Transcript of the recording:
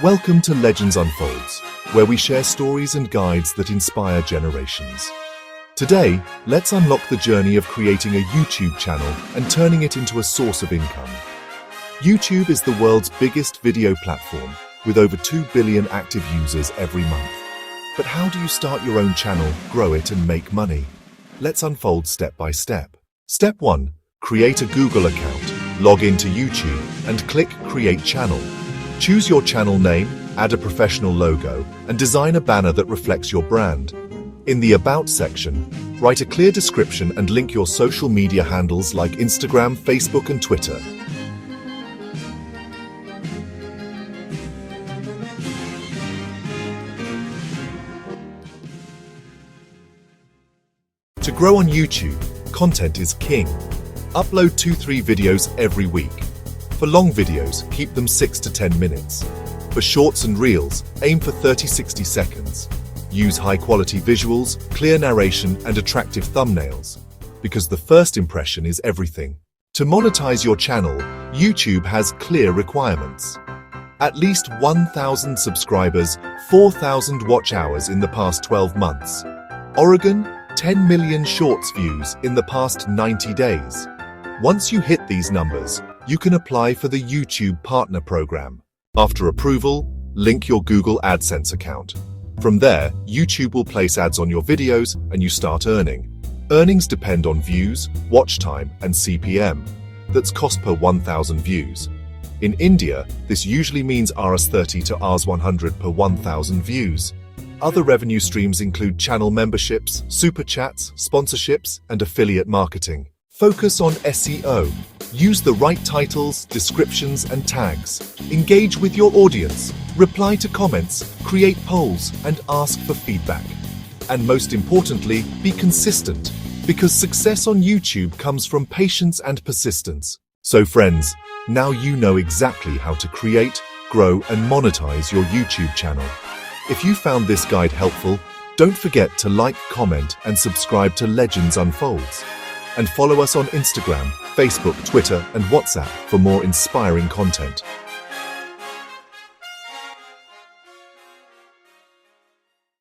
Welcome to Legends Unfolds, where we share stories and guides that inspire generations. Today, let's unlock the journey of creating a YouTube channel and turning it into a source of income. YouTube is the world's biggest video platform, with over 2 billion active users every month. But how do you start your own channel, grow it, and make money? Let's unfold step by step. Step 1. Create a Google account, log into YouTube, and click Create Channel. Choose your channel name, add a professional logo, and design a banner that reflects your brand. In the About section, write a clear description and link your social media handles like Instagram, Facebook, and Twitter. To grow on YouTube, content is king. Upload 2-3 videos every week. For long videos, keep them 6 to 10 minutes. For shorts and reels, aim for 30-60 seconds. Use high-quality visuals, clear narration, and attractive thumbnails, because the first impression is everything. To monetize your channel, YouTube has clear requirements. At least 1,000 subscribers, 4,000 watch hours in the past 12 months. Oregon, 10 million shorts views in the past 90 days. Once you hit these numbers, you can apply for the YouTube Partner Program. After approval, link your Google AdSense account. From there, YouTube will place ads on your videos and you start earning. Earnings depend on views, watch time, and CPM. That's cost per 1,000 views. In India, this usually means Rs30 to Rs100 per 1,000 views. Other revenue streams include channel memberships, super chats, sponsorships, and affiliate marketing. Focus on SEO. Use the right titles, descriptions, and tags. Engage with your audience. Reply to comments, create polls, and ask for feedback. And most importantly, be consistent, because success on YouTube comes from patience and persistence. So friends, now you know exactly how to create, grow, and monetize your YouTube channel. If you found this guide helpful, don't forget to like, comment, and subscribe to Legends Unfolds. And follow us on Instagram, Facebook, Twitter, and WhatsApp for more inspiring content.